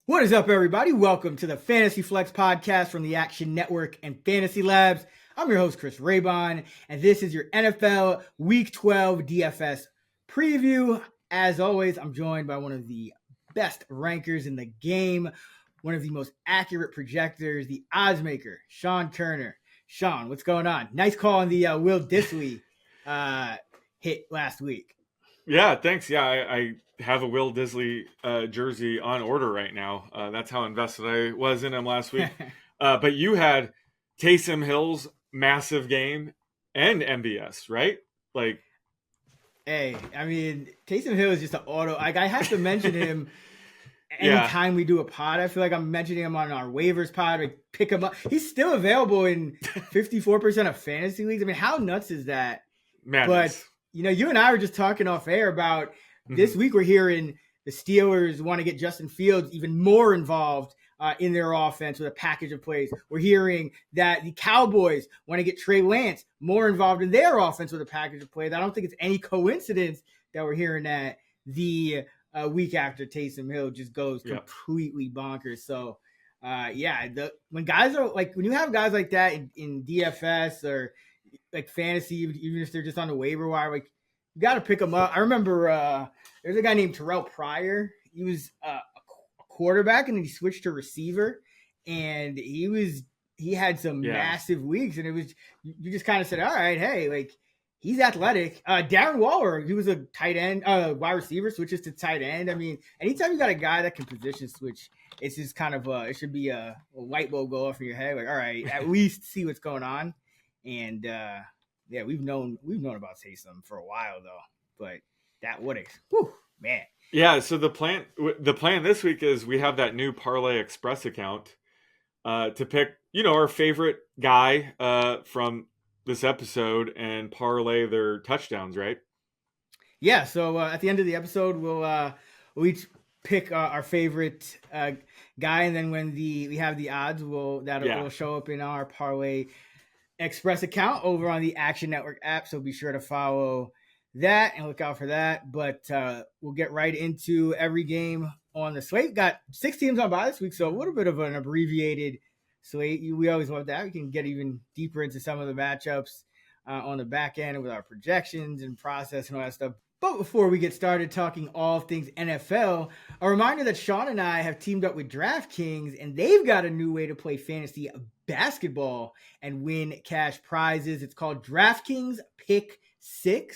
What is up, everybody? Welcome to the Fantasy Flex podcast from the Action Network and Fantasy Labs. I'm your host, Chris Raybon, and this is your NFL Week 12 DFS preview. As always, I'm joined by one of the best rankers in the game, one of the most accurate projectors, the odds maker, Sean Turner. Sean, what's going on? Nice call on the Will Dissly hit last week. Yeah, thanks. Yeah, I have a Will Disley jersey on order right now. That's how invested I was in him last week. But you had Taysom Hill's massive game and MVS, right? Like, hey, I mean, Taysom Hill is just an auto. Like, I have to mention him anytime we do a pod. I feel like I'm mentioning him on our waivers pod. We pick him up. He's still available in 54% of fantasy leagues. I mean, how nuts is that? Madness. But you and I were just talking off air about this week. We're hearing the Steelers want to get Justin Fields even more involved in their offense with a package of plays. We're hearing that the Cowboys want to get Trey Lance more involved in their offense with a package of plays. I don't think it's any coincidence that we're hearing that the week after Taysom Hill just goes completely bonkers. So, when guys are like, when you have guys like that in DFS or like fantasy, even if they're just on the waiver wire, like, you got to pick them up. I remember there's a guy named Terrell Pryor. He was a quarterback, and then he switched to receiver, and he had some massive weeks, and it was, you just kind of said, all right, hey, like, he's athletic. Darren Waller, he was a tight end, wide receiver, switches to tight end. I mean, anytime you got a guy that can position switch, it's just kind of it should be a light bulb go off in your head. Like, all right, at least see what's going on. And we've known about Taysom for a while though, but man. Yeah, so the plan this week is we have that new Parlay Express account to pick, our favorite guy from this episode and parlay their touchdowns, right? Yeah, so at the end of the episode, we'll each pick our favorite guy, and then when we have the odds, will show up in our Parlay Express account over on the Action Network app, so be sure to follow that and look out for that. But we'll get right into every game on the slate. Got 6 teams on bye this week, so a little bit of an abbreviated slate. We always love that. We can get even deeper into some of the matchups on the back end with our projections and process and all that stuff. But before we get started talking all things NFL, a reminder that Sean and I have teamed up with DraftKings, and they've got a new way to play fantasy basketball and win cash prizes. It's called DraftKings Pick6.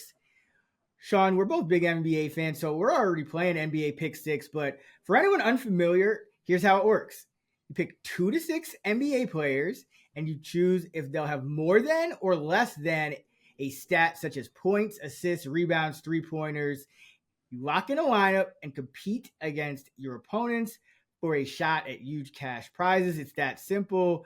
Sean, we're both big NBA fans, so we're already playing NBA Pick6. But for anyone unfamiliar, here's how it works. You pick 2 to 6 NBA players, and you choose if they'll have more than or less than a stat such as points, assists, rebounds, three-pointers. You lock in a lineup and compete against your opponents for a shot at huge cash prizes. It's that simple.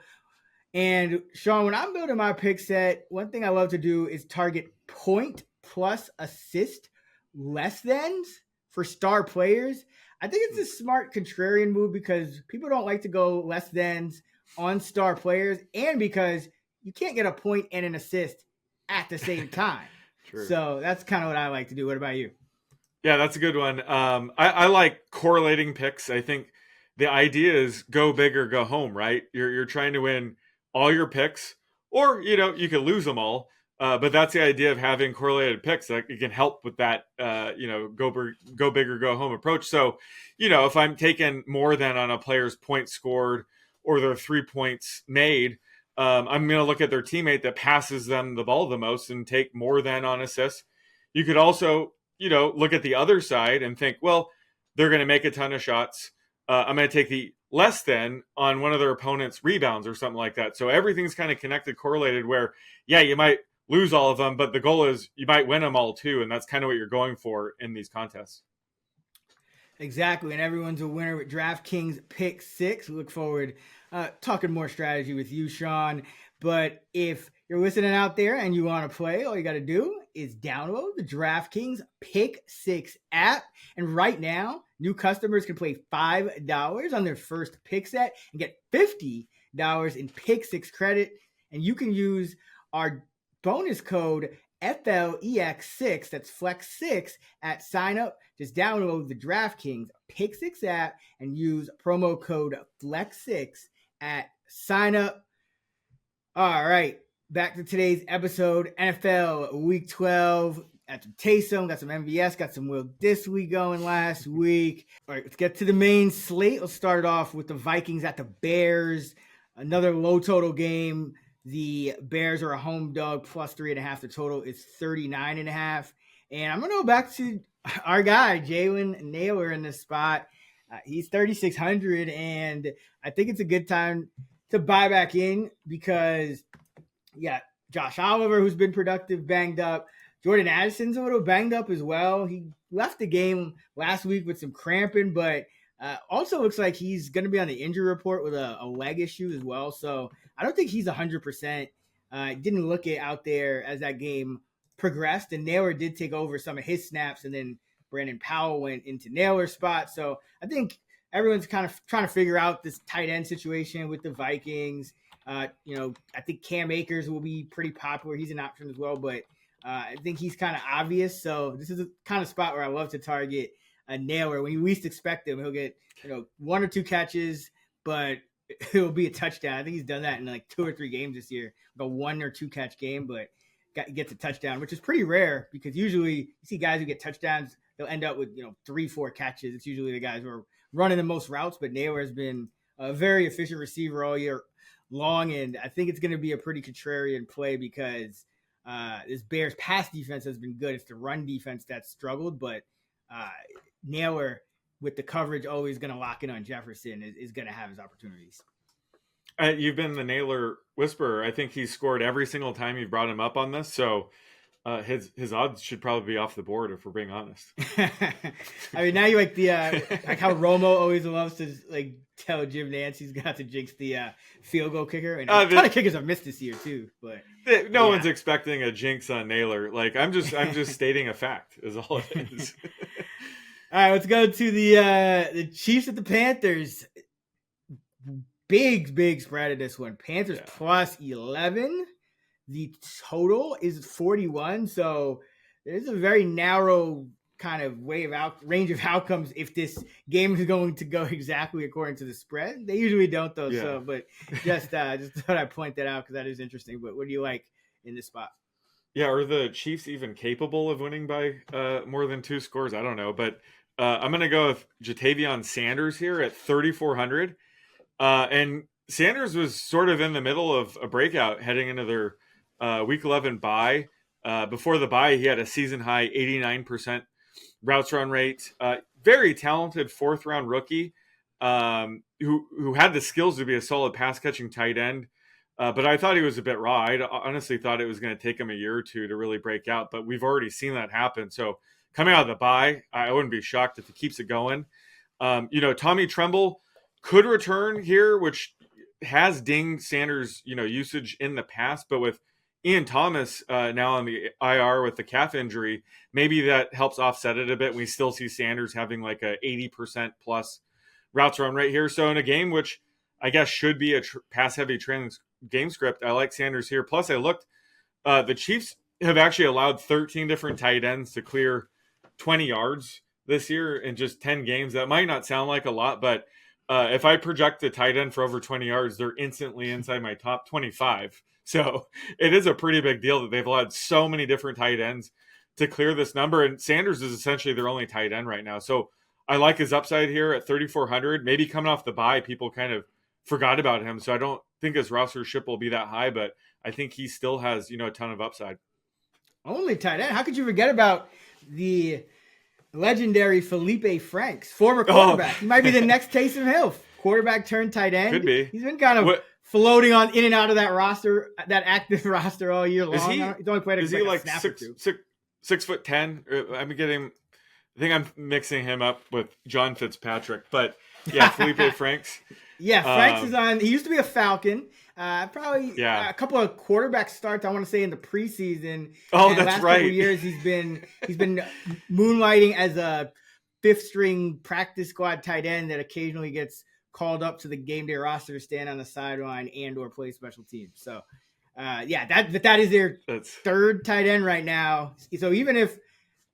And Sean, when I'm building my pick set, one thing I love to do is target point plus assist less thans for star players. I think it's a smart contrarian move because people don't like to go less thans on star players, and because you can't get a point and an assist at the same time. True. So that's kind of what I like to do. What about you? Yeah, that's a good one. I like correlating picks. I think the idea is go big or go home, right? You're trying to win all your picks, or, you could lose them all. But that's the idea of having correlated picks. Like, it can help with that, go big or go home approach. So, if I'm taking more than on a player's points scored or their 3 points made, I'm going to look at their teammate that passes them the ball the most and take more than on assists. You could also, look at the other side and think, well, they're going to make a ton of shots. I'm going to take the less than on one of their opponent's rebounds or something like that. So everything's kind of connected, correlated, where, you might lose all of them, but the goal is you might win them all too. And that's kind of what you're going for in these contests. Exactly. And everyone's a winner with DraftKings Pick6. We look forward talking more strategy with you, Sean. But if you're listening out there and you want to play, all you got to do is download the DraftKings Pick6 app. And right now, new customers can play $5 on their first pick set and get $50 in Pick6 credit. And you can use our bonus code FLEX6, that's Flex 6 at sign up. Just download the DraftKings Pick6 app and use promo code FLEX6 at sign up. All right, back to today's episode. NFL Week 12. Got some Taysom, got some MVS, got some Will Disley going last week. All right, let's get to the main slate. Let's start off with the Vikings at the Bears. Another low total game. The Bears are a home dog, plus 3.5. The total is 39.5. And I'm going to go back to our guy, Jalen Naylor, in this spot. He's 3,600, and I think it's a good time to buy back in because, Josh Oliver, who's been productive, banged up. Jordan Addison's a little banged up as well. He left the game last week with some cramping, but also looks like he's going to be on the injury report with a leg issue as well. So I don't think he's 100%. Didn't look it out there as that game progressed, and Naylor did take over some of his snaps, and then Brandon Powell went into Naylor's spot. So I think everyone's kind of trying to figure out this tight end situation with the Vikings. I think Cam Akers will be pretty popular. He's an option as well, but I think he's kind of obvious. So this is the kind of spot where I love to target a Naylor. When you least expect him, he'll get 1 or 2 catches, but it'll be a touchdown. I think he's done that in like 2 or 3 games this year, like a 1 or 2 catch game, but gets a touchdown, which is pretty rare because usually you see guys who get touchdowns, they'll end up with 3-4 catches. It's usually the guys who are running the most routes, but Naylor has been a very efficient receiver all year long, and I think it's going to be a pretty contrarian play because this Bears pass defense has been good. It's the run defense that's struggled, but Naylor, with the coverage always going to lock in on Jefferson, is going to have his opportunities. You've been the Naylor whisperer. I think he's scored every single time you've brought him up on this. So his odds should probably be off the board if we're being honest. I mean, now you like the like how Romo always loves to like tell Jim Nance he's got to jinx the field goal kicker, and a ton of kickers have missed this year too. But no one's expecting a jinx on Naylor. Like I'm just stating a fact is all it is. All right, let's go to the Chiefs at the Panthers. Big spread of this one. Panthers plus 11. The total is 41. So there's a very narrow kind of range of outcomes if this game is going to go exactly according to the spread. They usually don't though. Yeah. So, but just thought I'd point that out because that is interesting. But what do you like in this spot? Yeah, are the Chiefs even capable of winning by more than 2 scores? I don't know, but I'm going to go with Jatavion Sanders here at 3,400. And Sanders was sort of in the middle of a breakout heading into their Week 11 bye. Before the bye, he had a season-high 89% routes run rate. Very talented 4th-round rookie who had the skills to be a solid pass-catching tight end. But I thought he was a bit raw. I honestly thought it was going to take him a year or 2 to really break out. But we've already seen that happen. So coming out of the bye, I wouldn't be shocked if he keeps it going. Tommy Tremble could return here, which has dinged Sanders, usage in the past. But with Ian Thomas now on the IR with the calf injury, maybe that helps offset it a bit. We still see Sanders having like a 80% plus routes run right here. So in a game which I guess should be a pass-heavy game script, I like Sanders here. Plus I looked, the Chiefs have actually allowed 13 different tight ends to clear 20 yards this year in just 10 games. That might not sound like a lot, but if I project a tight end for over 20 yards, they're instantly inside my top 25. So it is a pretty big deal that they've allowed so many different tight ends to clear this number. And Sanders is essentially their only tight end right now. So I like his upside here at 3,400. Maybe coming off the bye, people kind of forgot about him. So I don't think his rostership will be that high, but I think he still has, a ton of upside. Only tight end? How could you forget about the legendary Felipe Franks, former quarterback? He might be the next Taysom Hill, quarterback turned tight end. Could be. He's been kind of floating on in and out of that roster, that active roster all year long. He's only played a snap or 2. 6'10"? I think I'm mixing him up with John Fitzpatrick, but yeah, Felipe Franks. Yeah, Franks is on. He used to be a Falcon. Probably a couple of quarterback starts, I want to say, in the preseason. Oh, and that's last right. Couple of years he's been moonlighting as a 5th-string practice squad tight end that occasionally gets called up to the game day roster to stand on the sideline and or play special teams. So that is their third tight end right now. So even if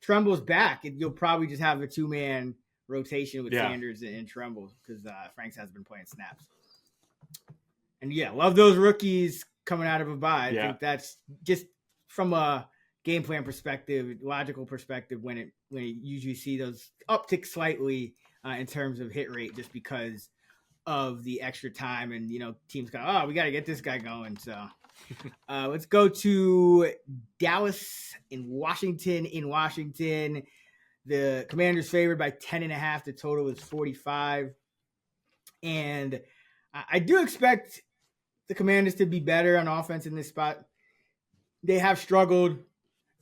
Tremble's back, you'll probably just have a 2-man rotation with Sanders and Tremble because Franks has been playing snaps. And love those rookies coming out of a bye. I think that's just from a game plan perspective, logical perspective, when you usually see those uptick slightly in terms of hit rate, just because of the extra time and teams go, we got to get this guy going. So let's go to Dallas in Washington. In Washington, the Commanders favored by 10.5. The total is 45, and I do expect the Commanders to be better on offense in this spot. They have struggled.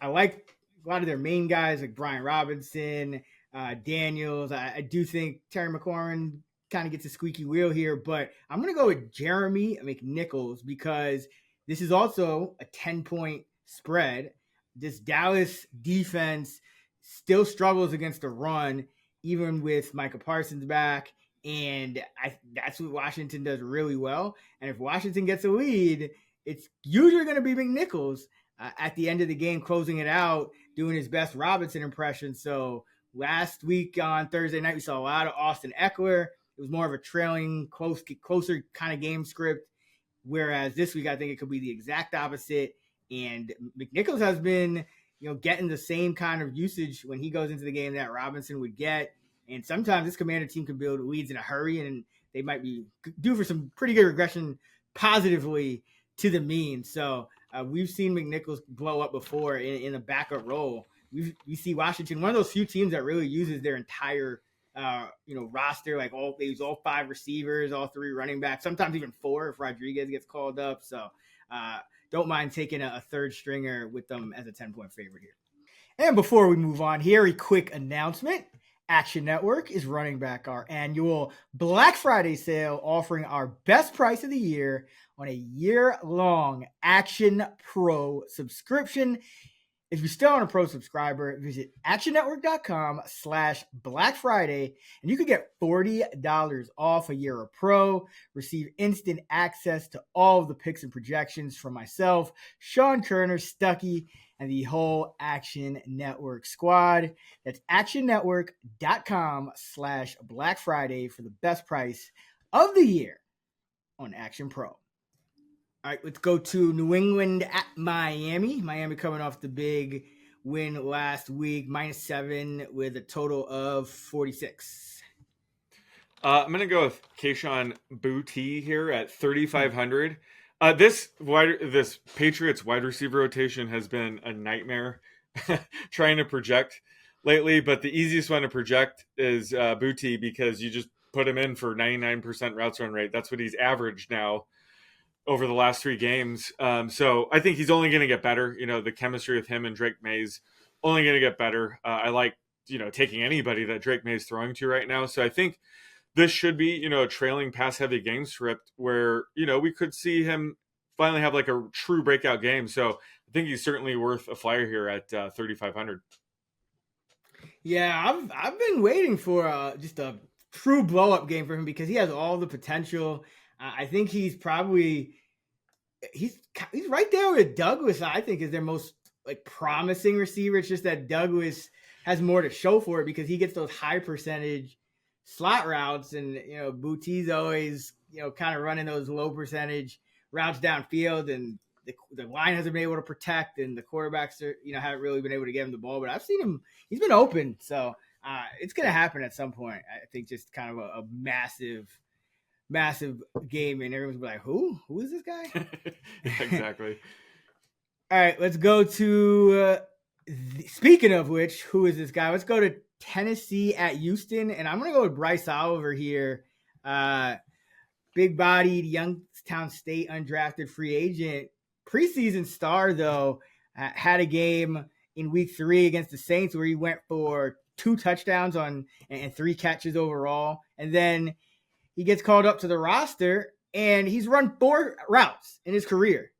I like a lot of their main guys like Brian Robinson, Daniels. I do think Terry McLaurin kind of gets a squeaky wheel here, but I'm going to go with Jeremy McNichols because this is also a 10-point spread. This Dallas defense still struggles against the run, even with Micah Parsons back. And that's what Washington does really well. And if Washington gets a lead, it's usually going to be McNichols at the end of the game, closing it out, doing his best Robinson impression. So last week on Thursday night, we saw a lot of Austin Eckler. It was more of a trailing, closer kind of game script. Whereas this week, I think it could be the exact opposite. And McNichols has been, getting the same kind of usage when he goes into the game that Robinson would get. And sometimes this Commander team can build leads in a hurry, and they might be due for some pretty good regression positively to the mean. So we've seen McNichols blow up before in a backup role. We see Washington, one of those few teams that really uses their entire roster, like they use all 5 receivers, all 3 running backs, sometimes even 4 if Rodriguez gets called up. So don't mind taking a third stringer with them as a 10-point favorite here. And before we move on here, a quick announcement. Action Network is running back our annual Black Friday sale, offering our best price of the year on a year-long Action Pro subscription. If you're still on a Pro subscriber, visit actionnetwork.com/Black Friday, and you could get $40 off a year of Pro. Receive instant access to all of the picks and projections from myself, Sean Kerner, Stuckey, and the whole Action Network squad. That's actionnetwork.com/Black Friday for the best price of the year on Action Pro. All right, let's go to New England at Miami. Miami coming off the big win last week, -7 with a total of 46. I'm going to go with Kayshon Boutte here at 3,500. This Patriots wide receiver rotation has been a nightmare trying to project lately, but the easiest one to project is Boutte because you just put him in for 99% routes run rate. That's what he's averaged now over the last 3 games. So I think he's only going to get better. The chemistry with him and Drake May's only going to get better. I like, taking anybody that Drake May's throwing to right now. So I think this should be, a trailing pass heavy game script where, we could see him finally have like a true breakout game. So I think he's certainly worth a flyer here at 3,500. Yeah, I've been waiting for just a true blow up game for him because he has all the potential. I think he's right there with Douglas. I think is their most promising receiver. It's just that Douglas has more to show for it because he gets those high percentage slot routes, and Boutte's always kind of running those low percentage routes downfield, and the line hasn't been able to protect, and the quarterbacks are haven't really been able to get him the ball. But I've seen him; he's been open, so it's going to happen at some point. I think just kind of a massive game, and everyone's like, who is this guy? Exactly. All right, let's go to speaking of which, who is this guy? Let's go to Tennessee at Houston, and I'm gonna go with Bryce Oliver here. Big bodied Youngstown State undrafted free agent, preseason star though, had a game in week 3 against the Saints where he went for 2 touchdowns and 3 catches overall, and then he gets called up to the roster, and he's run 4 routes in his career.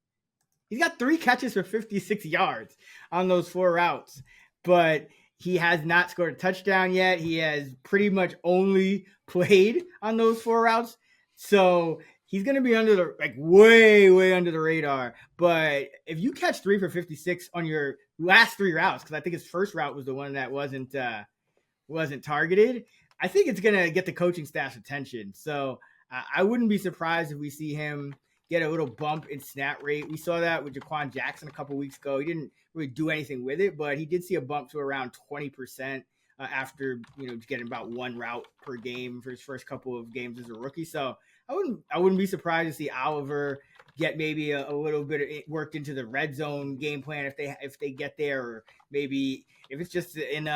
He's got 3 catches for 56 yards on those 4 routes, but he has not scored a touchdown yet. He has pretty much only played on those 4 routes. So he's going to be under the way under the radar. But if you catch 3 for 56 on your last 3 routes, because I think his first route was the one that wasn't targeted, I think it's going to get the coaching staff's attention. So I wouldn't be surprised if we see him get a little bump in snap rate. We saw that with Jaquan Jackson a couple weeks ago. He didn't really do anything with it, but he did see a bump to around 20% after getting about 1 route per game for his first couple of games as a rookie. So I wouldn't be surprised to see Oliver get maybe a little bit of it worked into the red zone game plan if they get there, or maybe if it's just in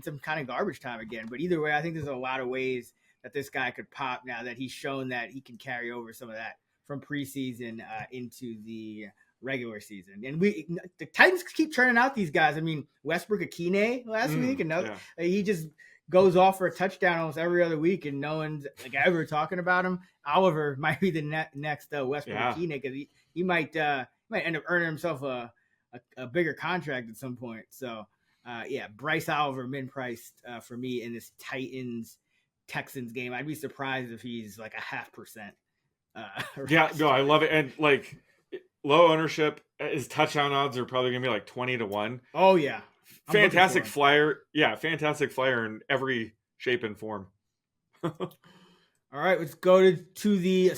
some kind of garbage time again. But either way, I think there's a lot of ways that this guy could pop now that he's shown that he can carry over some of that from preseason into the regular season. And the Titans keep churning out these guys. I mean, Westbrook Akine last week, and he just goes off for a touchdown almost every other week, and no one's ever talking about him. Oliver might be the next Westbrook Akine, because he might end up earning himself a bigger contract at some point. So Bryce Oliver min-priced for me in this Texans game. I'd be surprised if he's like a 0.5%. I love it. And low ownership, his touchdown odds are probably gonna be like 20-1. Oh yeah. Fantastic flyer. Yeah, fantastic flyer in every shape and form. All right, let's go to the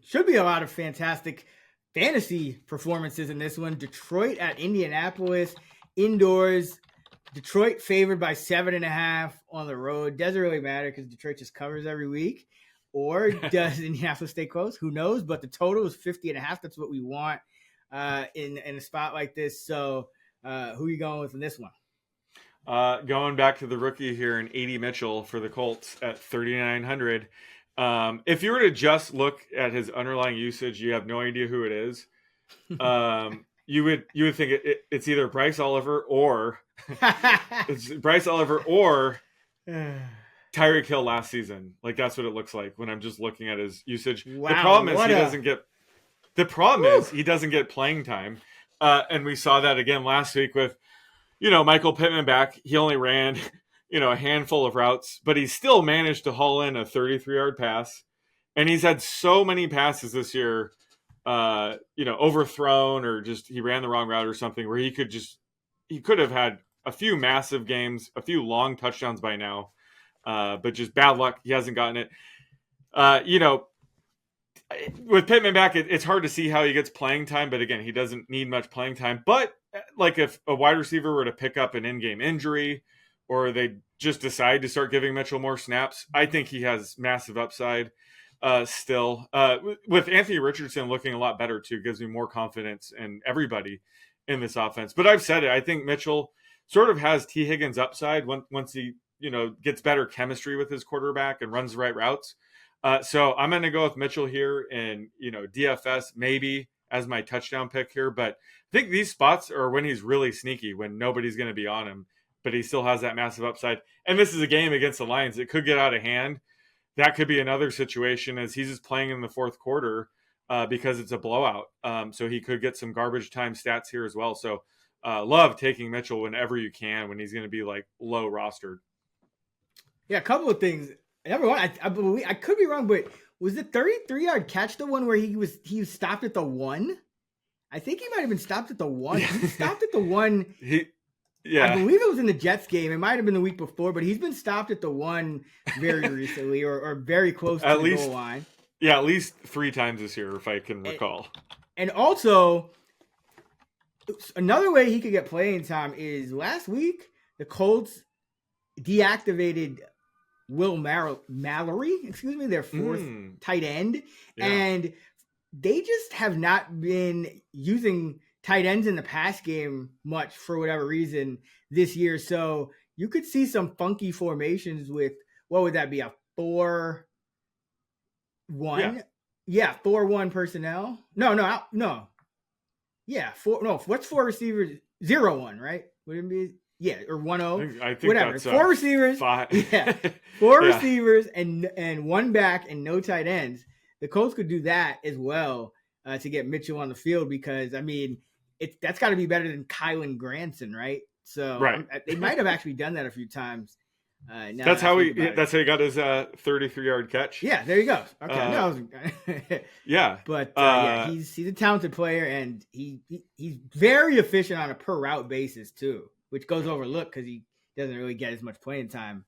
should be a lot of fantastic fantasy performances in this one. Detroit at Indianapolis, indoors. Detroit favored by 7.5 on the road. Doesn't really matter because Detroit just covers every week. Or does Indianapolis stay close? Who knows? But the total is 50.5. That's what we want in a spot like this. So who are you going with in this one? Going back to the rookie here in A.D. Mitchell for the Colts at 3,900. If you were to just look at his underlying usage, you have no idea who it is. You would think it's either Bryce Oliver or Tyreek Hill last season. Like, that's what it looks like when I'm just looking at his usage. Wow, the problem is he doesn't get playing time. And we saw that again last week with, Michael Pittman back. He only ran, a handful of routes, but he still managed to haul in a 33-yard pass. And he's had so many passes this year, overthrown, or just he ran the wrong route or something, where he could have had a few massive games, a few long touchdowns by now. But just bad luck. He hasn't gotten it. With Pittman back, it's hard to see how he gets playing time. But again, he doesn't need much playing time. But like if a wide receiver were to pick up an in-game injury, or they just decide to start giving Mitchell more snaps, I think he has massive upside still. With Anthony Richardson looking a lot better too, gives me more confidence in everybody in this offense. But I've said it. I think Mitchell sort of has T. Higgins upside once he gets better chemistry with his quarterback and runs the right routes. So I'm going to go with Mitchell here in, DFS maybe as my touchdown pick here. But I think these spots are when he's really sneaky, when nobody's going to be on him, but he still has that massive upside. And this is a game against the Lions. It could get out of hand. That could be another situation as he's just playing in the fourth quarter because it's a blowout. So he could get some garbage time stats here as well. So love taking Mitchell whenever you can when he's going to be like low rostered. Yeah, a couple of things. Number one, I believe I could be wrong, but was the 33-yard catch the one where he was stopped at the 1? I think he might have been stopped at the 1. He stopped at the 1. I believe it was in the Jets game. It might have been the week before, but he's been stopped at the 1 very recently, or very close to the goal line. Yeah, at least 3 times this year, if I can recall. And also, another way he could get playing time is last week the Colts deactivated Will Mallory, their fourth tight end. Yeah. And they just have not been using tight ends in the pass game much for whatever reason this year. So you could see some funky formations with, what would that be, a 4-1? Yeah, 4-1 personnel. No. Yeah, what's 4 receivers? 0-1, right? Would it be? Yeah, or 1-0. I think whatever. That's 4 receivers. 5. Yeah, 4 receivers and 1 back and no tight ends. The Colts could do that as well to get Mitchell on the field, because that's got to be better than Kylan Granson, right? So right. They might have actually done that a few times That's how he got his 33-yard catch. Yeah, there you go. Okay, yeah, but he's a talented player, and he's very efficient on a per route basis too, which goes overlooked because he doesn't really get as much playing time.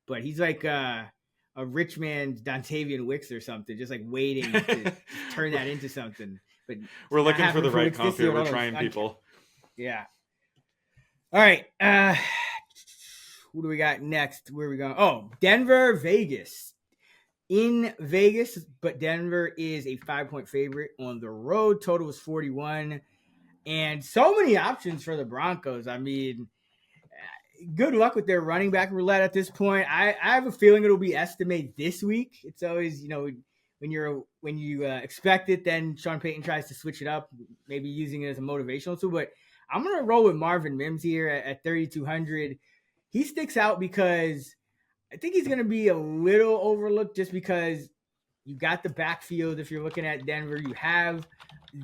But he's like a rich man's Dontavian Wicks or something, just like waiting to turn that into something. But we're looking for the right comp here. We're trying people. Yeah. All right. Who do we got next? Where are we going? Oh, Denver, Vegas. In Vegas, but Denver is a 5-point favorite on the road. Total was 41. And so many options for the Broncos. I mean, good luck with their running back roulette at this point. I have a feeling it'll be estimated this week. It's always, when you expect it, then Sean Payton tries to switch it up, maybe using it as a motivational tool. But I'm going to roll with Marvin Mims here at 3,200. He sticks out because I think he's going to be a little overlooked just because you got the backfield. If you're looking at Denver, you have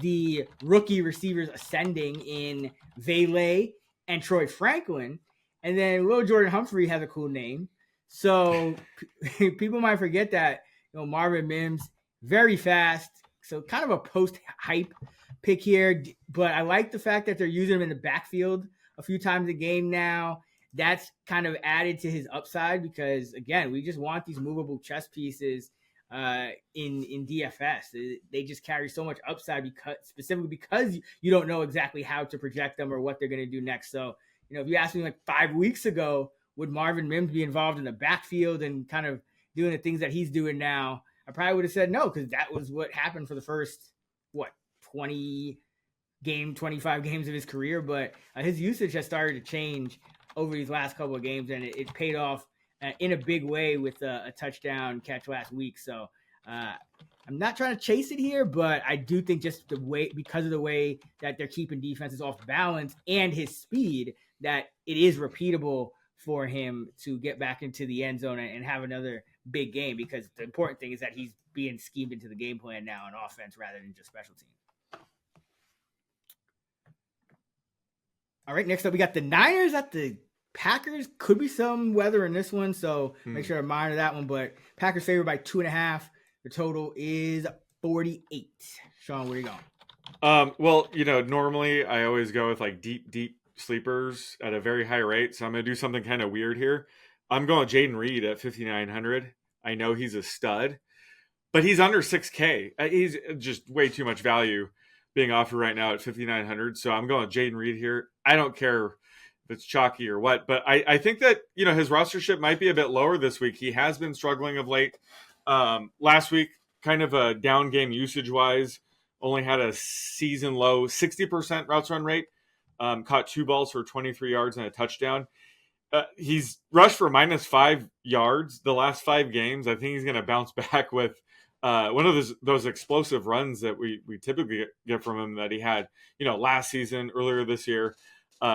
the rookie receivers ascending in Vele and Troy Franklin. And then Will Jordan Humphrey has a cool name. So people might forget that, Marvin Mims, very fast. So kind of a post-hype pick here. But I like the fact that they're using him in the backfield a few times a game now. That's kind of added to his upside because, again, we just want these movable chess pieces in DFS. They just carry so much upside specifically because you don't know exactly how to project them or what they're going to do next. So, if you asked me like 5 weeks ago, would Marvin Mims be involved in the backfield and kind of doing the things that he's doing now? I probably would have said no because that was what happened for the first, 25 games of his career. But his usage has started to change over these last couple of games, and it paid off in a big way with a touchdown catch last week. So I'm not trying to chase it here, but I do think just because of the way that they're keeping defenses off balance and his speed, that it is repeatable for him to get back into the end zone and have another big game, because the important thing is that he's being schemed into the game plan now on offense rather than just special teams. All right, next up, we got the Niners at the Packers. Could be some weather in this one, so make sure to monitor that one. But Packers favored by 2.5. The total is 48. Sean, where are you going? Well, normally I always go with like deep sleepers at a very high rate. So I'm going to do something kind of weird here. I'm going with Jaden Reed at 5,900. I know he's a stud, but he's under 6K. He's just way too much value being offered right now at 5,900. So I'm going with Jaden Reed here. I don't care if it's chalky or what, but I think that, his rostership might be a bit lower this week. He has been struggling of late. Last week, kind of a down game usage wise, only had a season low 60% routes run rate, caught 2 balls for 23 yards and a touchdown. He's rushed for -5 yards the last 5 games. I think he's going to bounce back with one of those explosive runs that we typically get from him that he had, last season, earlier this year.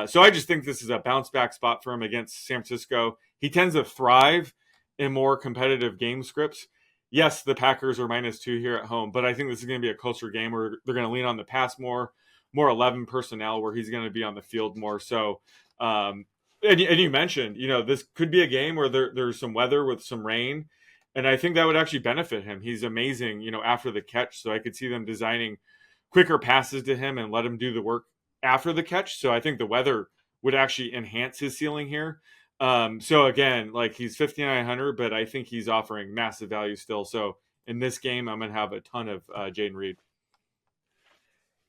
So I just think this is a bounce back spot for him against San Francisco. He tends to thrive in more competitive game scripts. Yes, the Packers are -2 here at home, but I think this is going to be a closer game where they're going to lean on the pass more 11 personnel, where he's going to be on the field more. So, and you mentioned, this could be a game where there's some weather with some rain, and I think that would actually benefit him. He's amazing, after the catch. So I could see them designing quicker passes to him and let him do the work after the catch. So I think the weather would actually enhance his ceiling here. So again, like, he's 5,900, but I think he's offering massive value still. So in this game, I'm going to have a ton of Jaden Reed.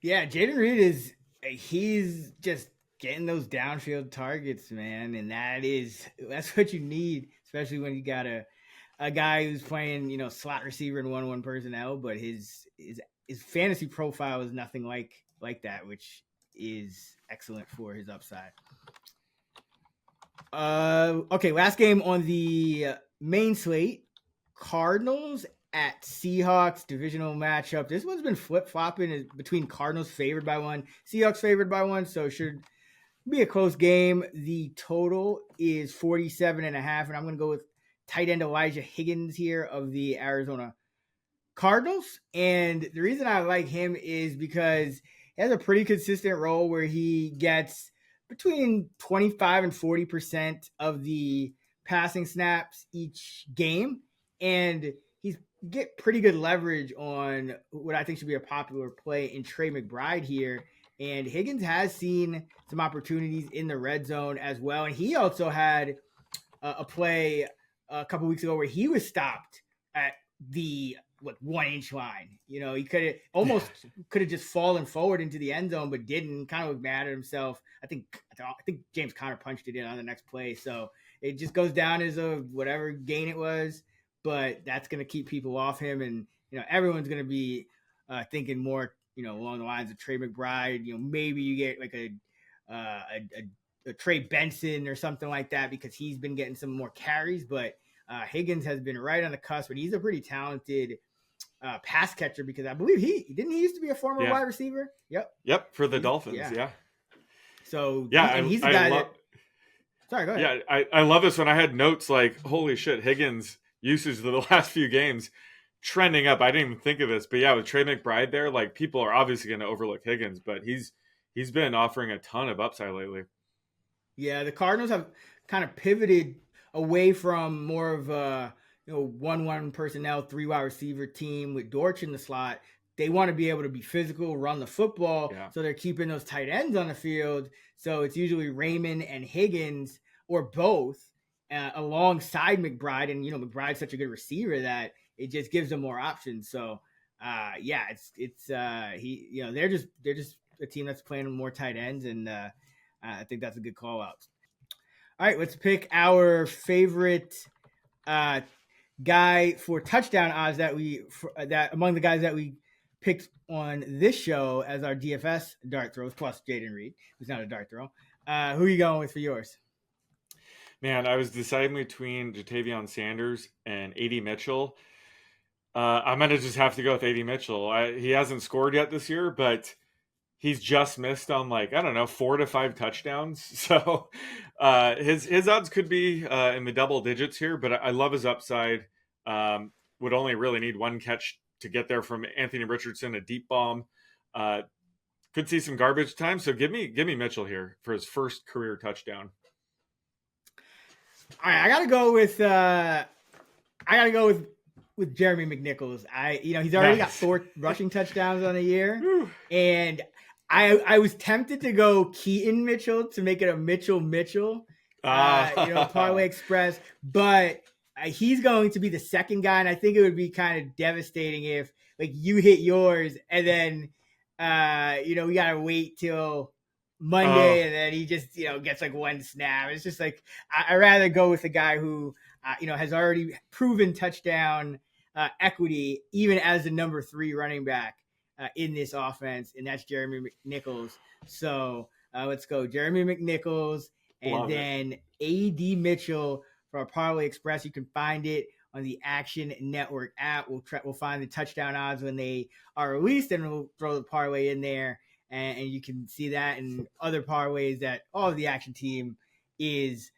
Yeah, Jaden Reed he's just getting those downfield targets, man. And that's what you need, especially when you got a guy who's playing, slot receiver and 1-1 personnel, but his fantasy profile is nothing like that, which is excellent for his upside. Okay, last game on the main slate, Cardinals at Seahawks, divisional matchup. This one's been flip-flopping between Cardinals favored by 1, Seahawks favored by 1, so it should be a close game. The total is 47.5, and I'm going to go with tight end Elijah Higgins here of the Arizona Cardinals. And the reason I like him is because he has a pretty consistent role where he gets between 25 and 40% of the passing snaps each game, and he's get pretty good leverage on what I think should be a popular play in Trey McBride here. And Higgins has seen some opportunities in the red zone as well. And he also had a play a couple weeks ago where he was stopped at the 1 inch line. He could have just fallen forward into the end zone, but didn't. Kind of looked mad at himself. I think James Conner punched it in on the next play. So it just goes down as a whatever gain it was, but that's going to keep people off him. And, everyone's going to be thinking more, along the lines of Trey McBride. Maybe you get like a Trey Benson or something like that because he's been getting some more carries, but Higgins has been right on the cusp, but he's a pretty talented pass catcher because I believe he used to be a former wide receiver. Yep. For the Dolphins. Yeah. So he's the guy sorry, go ahead. Yeah. I love this when I had notes like, holy shit, Higgins usage of the last few games trending up. I didn't even think of this, but with Trey McBride there, like people are obviously going to overlook Higgins, but he's been offering a ton of upside lately. Yeah. The Cardinals have kind of pivoted away from more of a 1-1 personnel, 3 wide receiver team with Dortch in the slot. They want to be able to be physical, run the football. So they're keeping those tight ends on the field. So it's usually Raymond and Higgins or both alongside McBride. And, McBride's such a good receiver that it just gives them more options. So they're just a team that's playing with more tight ends. And I think that's a good call out. All right, let's pick our favorite guy for touchdown odds that among the guys that we picked on this show as our DFS dart throws, plus Jaden Reed, who's not a dart throw. Who are you going with for yours? Man, I was deciding between Jatavion Sanders and A.D. Mitchell. I'm going to just have to go with A.D. Mitchell. He hasn't scored yet this year, but he's just missed on 4 to 5 touchdowns. So his odds could be in the double digits here, but I love his upside. Would only really need one catch to get there from Anthony Richardson, a deep bomb. Could see some garbage time. So give me Mitchell here for his first career touchdown. All right, I gotta go with Jeremy McNichols. He's already got 4 rushing touchdowns on the year, and I was tempted to go Keaton Mitchell to make it a Mitchell, Parlay Express, but he's going to be the second guy, and I think it would be kind of devastating if you hit yours and then we gotta wait till Monday and then he just gets 1 snap. It's just I'd rather go with a guy who has already proven touchdown equity even as the number 3 running back in this offense, and that's Jeremy McNichols. So let's go Jeremy McNichols and then A.D. Mitchell for our Parlay Express. You can find it on the Action Network app. We'll find the touchdown odds when they are released, and we'll throw the parlay in there, and you can see that and other parlays that all of the Action team is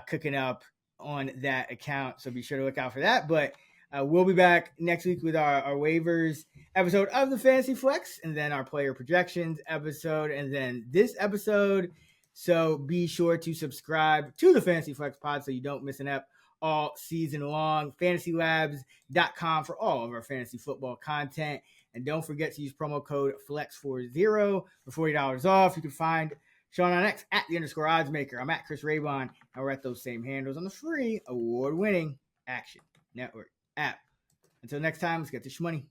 cooking up on that account. So be sure to look out for that. But we'll be back next week with our waivers episode of the Fantasy Flex, and then our player projections episode, and then this episode. So be sure to subscribe to the Fantasy Flex pod so you don't miss an ep all season long. FantasyLabs.com for all of our fantasy football content. And don't forget to use promo code FLEX40 for $40 off. You can find Sean on X at @_oddsmaker. I'm at Chris Raybon, and we're at those same handles on the free award-winning Action Network app. Until next time, let's get this money.